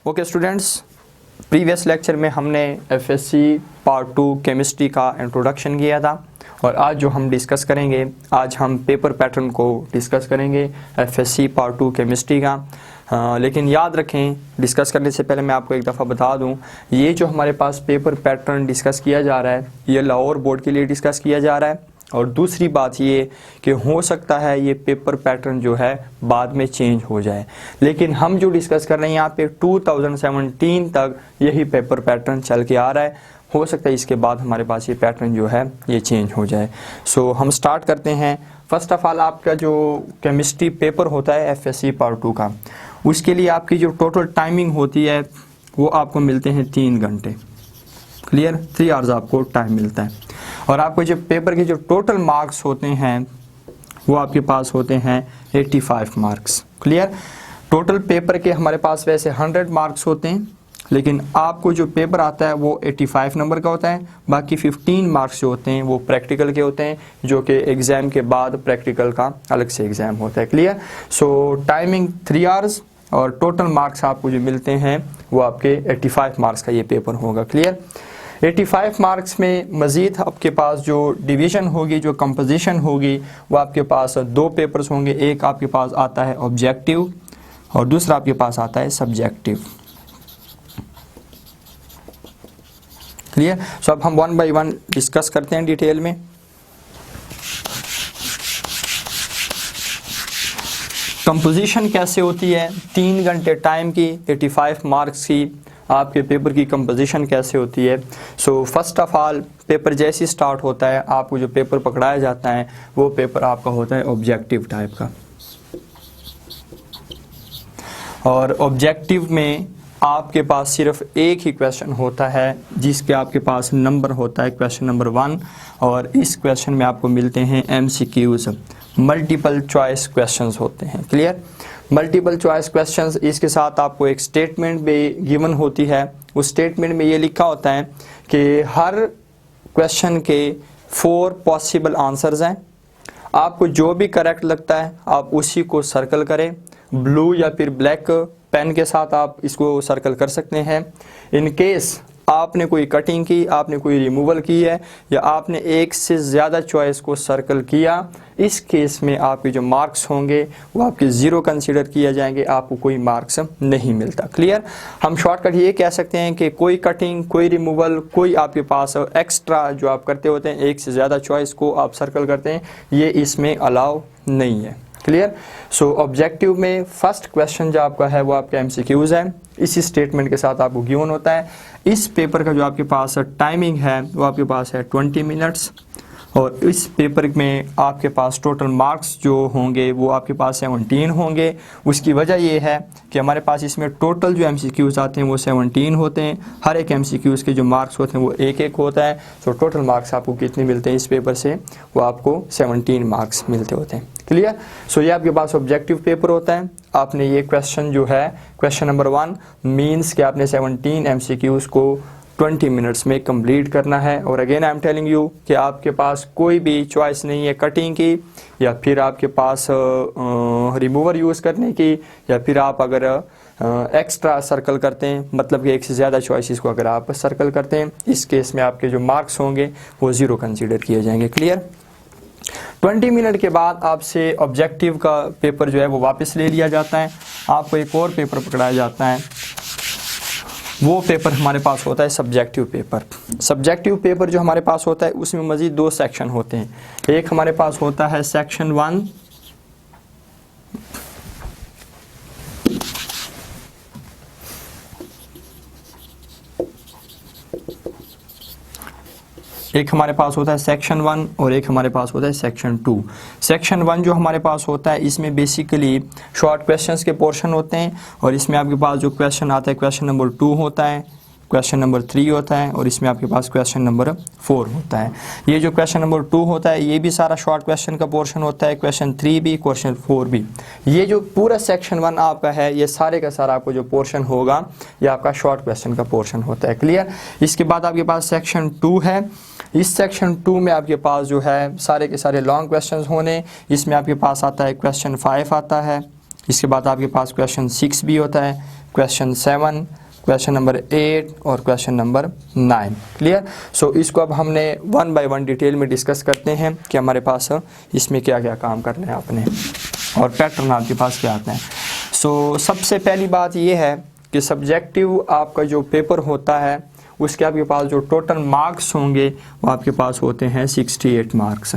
Okay students, previous lecture में हमने FSc part 2 chemistry का इंट्रोडक्शन किया था और आज जो हम डिस्कस करेंगे, आज हम पेपर पैटर्न को डिस्कस करेंगे एफएससी पार्ट 2 केमिस्ट्री का। लेकिन याद रखें, डिस्कस करने से पहले मैं आपको एक दफ़ा बता दूं, ये जो हमारे पास पेपर पैटर्न डिस्कस किया जा रहा है ये लाहौर बोर्ड के लिए डिस्कस किया जा रहा है। और दूसरी बात ये कि हो सकता है ये पेपर पैटर्न जो है बाद में चेंज हो जाए, लेकिन हम जो डिस्कस कर रहे हैं यहाँ पे 2017 तक यही पेपर पैटर्न चल के आ रहा है। हो सकता है इसके बाद हमारे पास ये पैटर्न जो है ये चेंज हो जाए। सो हम स्टार्ट करते हैं। फर्स्ट ऑफ ऑल, आपका जो केमिस्ट्री पेपर होता है एफएससी पार्ट 2 का, उसके लिए आपकी जो टोटल टाइमिंग होती है वो आपको मिलते हैं 3 घंटे। क्लियर, 3 आवर्स आपको टाइम मिलता है। और आपको जो पेपर के जो टोटल मार्क्स होते हैं वो आपके पास होते हैं 85 मार्क्स। क्लियर, टोटल पेपर के हमारे पास वैसे 100 मार्क्स होते हैं, लेकिन आपको जो पेपर आता है वो 85 नंबर का होता है। बाकी 15 मार्क्स जो होते हैं वो प्रैक्टिकल के होते हैं, जो कि एग्ज़ाम के बाद प्रैक्टिकल का अलग से एग्ज़ाम होता है। क्लियर, सो टाइमिंग 3 आवर्स और टोटल मार्क्स आपको जो मिलते हैं वो आपके 85 मार्क्स का ये पेपर होगा। क्लियर, 85 मार्क्स में मज़ीद आपके पास जो डिवीज़न होगी, जो कंपोजिशन होगी, वो आपके पास 2 पेपर्स होंगे। एक आपके पास आता है ऑब्जेक्टिव और दूसरा आपके पास आता है सब्जेक्टिव। क्लियर, सो अब हम 1 बाय 1 डिस्कस करते हैं डिटेल में। कंपोजिशन कैसे होती है, 3 घंटे टाइम की, 85 मार्क्स की आपके पेपर की कंपोजिशन कैसे होती है। So first of all, paper जैसे ही स्टार्ट होता है आपको जो पेपर पकड़ाया जाता है वो पेपर आपका होता है ऑब्जेक्टिव टाइप का। और ऑब्जेक्टिव में आपके पास सिर्फ एक ही क्वेश्चन होता है जिसके आपके पास नंबर होता है क्वेश्चन नंबर 1, और इस क्वेश्चन में आपको मिलते हैं MCQs, मल्टीपल चॉइस क्वेश्चंस होते हैं। क्लियर, मल्टीपल चॉइस क्वेश्चंस, इसके साथ आपको एक स्टेटमेंट भी गिवन होती है। उस स्टेटमेंट में ये लिखा होता है कि हर क्वेश्चन के 4 पॉसिबल आंसर्स हैं, आपको जो भी करेक्ट लगता है आप उसी को सर्कल करें। ब्लू या फिर ब्लैक पेन के साथ आप इसको सर्कल कर सकते हैं। इन केस आपने कोई कटिंग की, आपने कोई रिमूवल की है या आपने एक से ज़्यादा चॉइस को सर्कल किया, इस केस में आपके जो मार्क्स होंगे वो आपके 0 कंसीडर किए जाएंगे, आपको कोई मार्क्स नहीं मिलता। क्लियर, हम शॉर्टकट ये कह सकते हैं कि कोई कटिंग, कोई रिमूवल, कोई आपके पास एक्स्ट्रा जो आप करते होते हैं, एक से ज़्यादा चॉइस को आप सर्कल करते हैं, ये इसमें अलाउ नहीं है। क्लियर, सो ऑब्जेक्टिव में फर्स्ट क्वेश्चन जो आपका है वो आपका MCQs है, इसी स्टेटमेंट के साथ आपको गिवन होता है। इस पेपर का जो आपके पास टाइमिंग है वो आपके पास है 20 मिनट्स, और इस पेपर में आपके पास टोटल मार्क्स जो होंगे वो आपके पास 17 होंगे। उसकी वजह ये है कि हमारे पास इसमें टोटल जो MCQs आते हैं वो 17 होते हैं। हर एक MCQs के जो मार्क्स होते हैं वो एक होता है। सो टोटल मार्क्स आपको कितने मिलते हैं इस पेपर से, वो आपको 17 मार्क्स मिलते होते हैं। क्लियर, सो ये आपके पास ऑब्जेक्टिव पेपर होता है। आपने ये क्वेश्चन जो है क्वेश्चन नंबर 1 मीन्स कि आपने 17 MCQs को 20 मिनट्स में कंप्लीट करना है। और again I am telling you कि आपके पास कोई भी चॉइस नहीं है कटिंग की, या फिर आपके पास रिमूवर यूज़ करने की, या फिर आप अगर एक्स्ट्रा सर्कल करते हैं, मतलब कि एक से ज़्यादा चॉइसेस को अगर आप सर्कल करते हैं, इस केस में आपके जो मार्क्स होंगे वो 0 कंसीडर किए जाएंगे। क्लियर, 20 मिनट के बाद आपसे ऑब्जेक्टिव का पेपर जो है वो वापस ले लिया जाता है, आपको एक और पेपर पकड़ाया जाता है। वो पेपर हमारे पास होता है सब्जेक्टिव पेपर। सब्जेक्टिव पेपर जो हमारे पास होता है उसमें मज़ीद 2 सेक्शन होते हैं। एक हमारे पास होता है सेक्शन 1, एक हमारे पास होता है सेक्शन 1 और एक हमारे पास होता है सेक्शन 2। सेक्शन 1 जो हमारे पास होता है इसमें बेसिकली शॉर्ट क्वेश्चंस के पोर्शन होते हैं, और इसमें आपके पास जो क्वेश्चन आता है क्वेश्चन नंबर 2 होता है, क्वेश्चन नंबर 3 होता है, और इसमें आपके पास क्वेश्चन नंबर 4 होता है। ये जो क्वेश्चन नंबर 2 होता है ये भी सारा शॉर्ट क्वेश्चन का पोर्शन होता है, क्वेश्चन 3 भी, क्वेश्चन 4 भी। ये जो पूरा सेक्शन 1 आपका है ये सारे का सारा आपको जो पोर्शन होगा ये आपका शॉर्ट क्वेश्चन का पोर्शन होता है। क्लियर, इसके बाद आपके पास सेक्शन 2 है। इस सेक्शन 2 में आपके पास जो है सारे के सारे लॉन्ग क्वेश्चंस होने, इसमें आपके पास आता है क्वेश्चन 5 आता है, इसके बाद आपके पास क्वेश्चन 6 भी होता है, क्वेश्चन 7, क्वेश्चन नंबर 8 और क्वेश्चन नंबर 9। क्लियर। सो इसको अब हमने 1 बाय 1 डिटेल में डिस्कस करते हैं कि हमारे पास इसमें क्या क्या काम करना है आपने और पैटर्न आपके पास क्या आता है। सो सबसे पहली बात ये है कि सब्जेक्टिव आपका जो पेपर होता है उसके आपके पास जो टोटल मार्क्स होंगे वो आपके पास होते हैं 68 मार्क्स।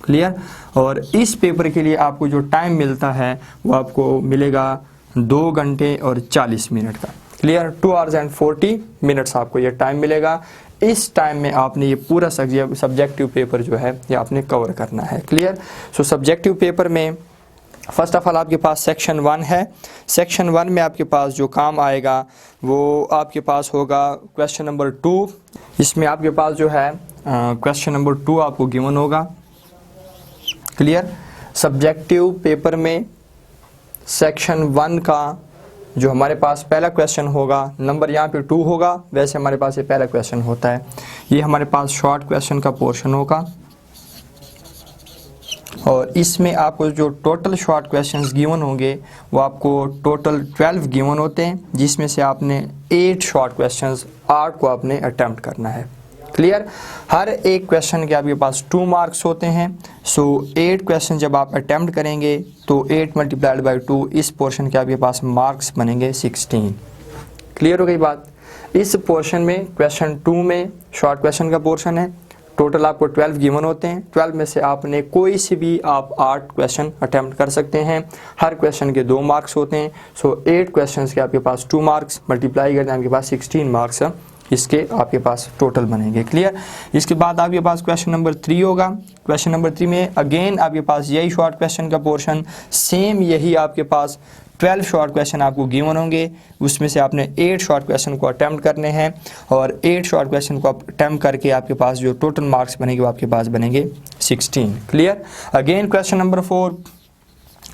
क्लियर। और इस पेपर के लिए आपको जो टाइम मिलता है वो आपको मिलेगा 2 घंटे और 40 मिनट का। क्लियर। 2 hours and 40 minutes आपको ये टाइम मिलेगा। इस टाइम में आपने ये पूरा सब्जेक्टिव पेपर जो है ये आपने कवर करना है। क्लियर। सो सब्जेक्टिव पेपर में फर्स्ट ऑफ ऑल आपके पास सेक्शन 1 है। सेक्शन 1 में आपके पास जो काम आएगा वो आपके पास होगा क्वेश्चन नंबर 2। इसमें आपके पास जो है क्वेश्चन नंबर 2 आपको गिवन होगा। क्लियर। सब्जेक्टिव पेपर में सेक्शन 1 का जो हमारे पास पहला क्वेश्चन होगा, नंबर यहाँ पे 2 होगा, वैसे हमारे पास ये पहला क्वेश्चन होता है। ये हमारे पास शॉर्ट क्वेश्चन का पोर्शन होगा और इसमें आपको जो टोटल शॉर्ट क्वेश्चंस गिवन होंगे वो आपको टोटल 12 गिवन होते हैं, जिसमें से आपने 8 शॉर्ट क्वेश्चंस 8 को आपने अटेम्प्ट करना है। क्लियर। हर एक क्वेश्चन के आपके पास 2 मार्क्स होते हैं। सो 8 क्वेश्चन जब आप अटेम्प्ट करेंगे तो 8 मल्टीप्लाइड बाई 2 इस पोर्शन के आपके पास मार्क्स बनेंगे 16। क्लियर हो गई बात। इस पोर्शन में क्वेश्चन 2 में शॉर्ट क्वेश्चन का पोर्शन है, टोटल आपको 12 गिवन होते हैं। 12 में से आपने कोई से भी आप 8 क्वेश्चन अटेम्प्ट कर सकते हैं। हर क्वेश्चन के 2 मार्क्स होते हैं। सो 8 क्वेश्चन के आपके पास 2 मार्क्स मल्टीप्लाई करते हैं आपके पास 16 मार्क्स इसके आपके पास टोटल बनेंगे। क्लियर। इसके बाद आपके पास क्वेश्चन नंबर 3 होगा। क्वेश्चन नंबर 3 में अगेन आपके पास यही शॉर्ट क्वेश्चन का पोर्शन, सेम यही आपके पास 12 शॉर्ट क्वेश्चन आपको गिवन होंगे। उसमें से आपने 8 शॉर्ट क्वेश्चन को अटेम्प्ट करने हैं और 8 शॉर्ट क्वेश्चन को अटेम्प्ट करके आपके पास जो टोटल मार्क्स बनेंगे वो आपके पास बनेंगे 16। क्लियर। अगेन क्वेश्चन नंबर 4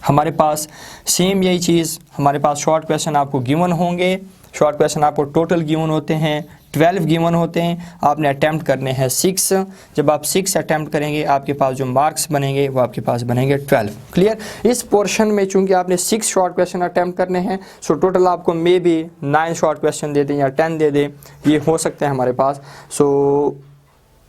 हमारे पास सेम यही चीज़, हमारे पास शॉर्ट क्वेश्चन आपको गिवन होंगे। शॉर्ट क्वेश्चन आपको टोटल गिवन होते हैं, 12 गिवन होते हैं, आपने अटेम्प्ट करने हैं 6। जब आप 6 अटेम्प्ट करेंगे आपके पास जो मार्क्स बनेंगे वो आपके पास बनेंगे 12। क्लियर। इस पोर्शन में चूंकि आपने 6 शॉर्ट क्वेश्चन अटेम्प्ट करने हैं, सो टोटल आपको मे बी 9 शॉर्ट क्वेश्चन दे दें या 10 दे दें, ये हो सकते हैं हमारे पास। सो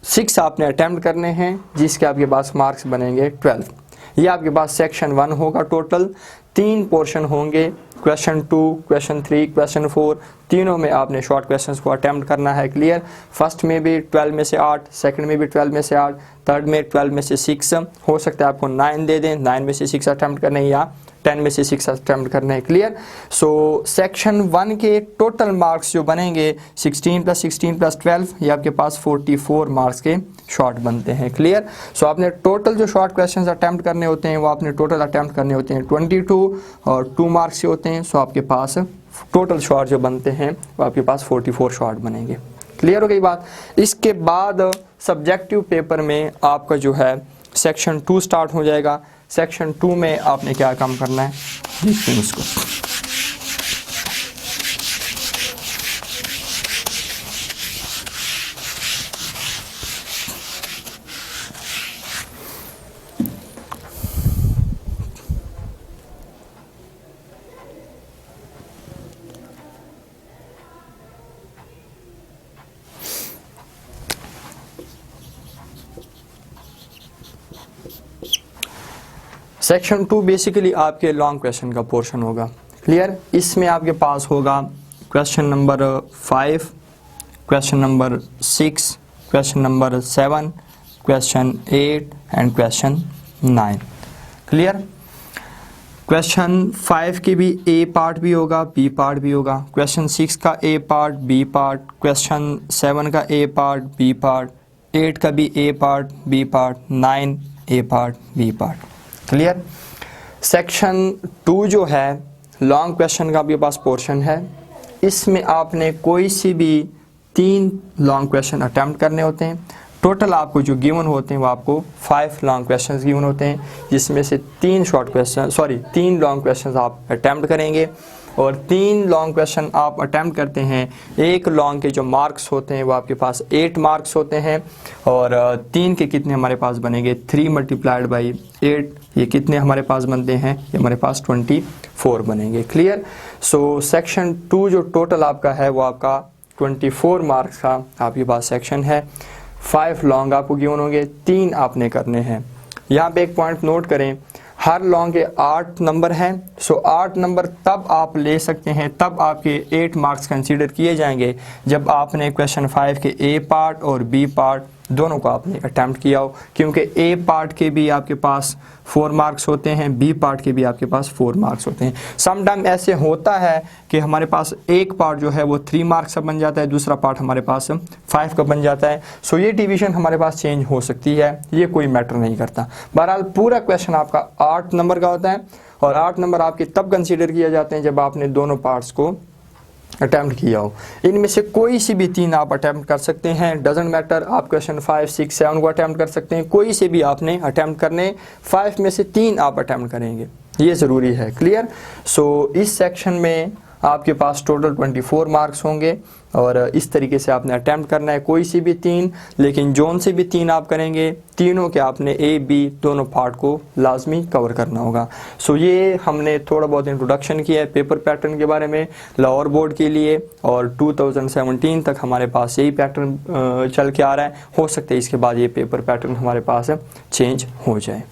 6 आपने अटेम्प्ट करने हैं जिसके आपके पास मार्क्स बनेंगे 12। ये आपके पास सेक्शन 1 होगा। टोटल 3 पोर्शन होंगे, क्वेश्चन 2, क्वेश्चन 3, क्वेश्चन 4, तीनों में आपने शॉर्ट क्वेश्चंस को अटेम्प्ट करना है। क्लियर। फर्स्ट में भी 12 में से 8, सेकंड में भी 12 में से 8, थर्ड में 12 में से 6, हो सकता है आपको 9 दे दें, 9 में से 6 अटेम्प्ट करने या 10 में से 6 अटेम्प्ट करने हैं। क्लियर। सो सेक्शन 1 के टोटल मार्क्स जो बनेंगे 16 + 16 + 12 ये आपके पास 44 मार्क्स के शॉर्ट बनते हैं। क्लियर। सो आपने टोटल जो शॉर्ट क्वेश्चंस अटेम्प्ट करने होते हैं वो आपने टोटल अटेम्प्ट करने होते हैं 22 और 2 मार्क्स के होते हैं। सो आपके पास टोटल शॉर्ट जो बनते हैं वो आपके पास 44 शॉर्ट बनेंगे। क्लियर हो गई बात। इसके बाद सब्जेक्टिव पेपर में आपका जो है सेक्शन 2 स्टार्ट हो जाएगा। सेक्शन 2 में आपने क्या काम करना है देखते हैं उसको। सेक्शन 2 बेसिकली आपके लॉन्ग क्वेश्चन का पोर्शन होगा। क्लियर। इसमें आपके पास होगा question number 5, question number 6, question number 7, question 8 and question 9। Clear. Question 5 की भी ए पार्ट भी होगा, बी पार्ट भी होगा। क्वेश्चन 6 का A part, B part, question 7 का ए पार्ट, बी पार्ट, 8 का भी A part, B part, 9 A part, B part. Clear. Section 2 जो है लॉन्ग क्वेश्चन का आपके पास पोर्शन है। इसमें आपने कोई सी भी 3 लॉन्ग क्वेश्चन अटेम्प्ट करने होते हैं। टोटल आपको जो गिवन होते हैं वो आपको 5 लॉन्ग क्वेश्चंस गिवन होते हैं, जिसमें से 3 लॉन्ग क्वेश्चंस आप अटैम्प्ट करेंगे और 3 लॉन्ग क्वेश्चन आप अटैम्प्ट करते हैं। एक लॉन्ग के जो मार्क्स होते हैं वो आपके पास 8 मार्क्स होते हैं और 3 के कितने हमारे पास बनेंगे 3 मल्टीप्लाइड बाई 8, ये कितने हमारे पास बनते हैं, ये हमारे पास 24 बनेंगे। क्लियर। सो सेक्शन 2 जो टोटल आपका है वो आपका 24 मार्क्स का आपके पास सेक्शन है। 5 लॉन्ग आपको गिवन होंगे, 3 आपने करने हैं। यहाँ पे एक पॉइंट नोट करें, हर लॉन्ग के 8 नंबर हैं। सो 8 नंबर तब आप ले सकते हैं, तब आपके 8 मार्क्स कंसीडर किए जाएंगे जब आपने क्वेश्चन 5 के ए पार्ट और बी पार्ट दोनों को आपने अटैम्प्ट किया हो, क्योंकि ए पार्ट के भी आपके पास 4 मार्क्स होते हैं, बी पार्ट के भी आपके पास 4 मार्क्स होते हैं। समटाइम ऐसे होता है कि हमारे पास एक पार्ट जो है वो 3 मार्क्स का बन जाता है, दूसरा पार्ट हमारे पास 5 का बन जाता है। सो ये डिवीजन हमारे पास चेंज हो सकती है, ये कोई मैटर नहीं करता। बहरहाल पूरा क्वेश्चन आपका 8 नंबर का होता है और 8 नंबर आपके तब कंसीडर किए जाते हैं जब आपने दोनों पार्ट्स को अटैम्प्ट किया हो। इनमें से कोई सी भी 3 आप अटैम्प्ट कर सकते हैं, डजेंट मैटर। आप क्वेश्चन 5, 6, 7 को अटैम्प्ट कर सकते हैं, कोई से भी आपने अटैम्प्ट करने। 5 में से 3 आप अटैम्प्ट करेंगे, ये ज़रूरी है। क्लियर। सो इस सेक्शन में आपके पास टोटल 24 मार्क्स होंगे और इस तरीके से आपने अटैम्प्ट करना है, कोई सी भी 3, लेकिन जोन से भी 3 आप करेंगे। तीनों के आपने ए बी दोनों पार्ट को लाजमी कवर करना होगा। सो ये हमने थोड़ा बहुत इंट्रोडक्शन किया है पेपर पैटर्न के बारे में लाहौर बोर्ड के लिए, और 2017 तक हमारे पास यही पैटर्न चल के आ रहा है। हो सकता है इसके बाद ये पेपर पैटर्न हमारे पास चेंज हो जाए।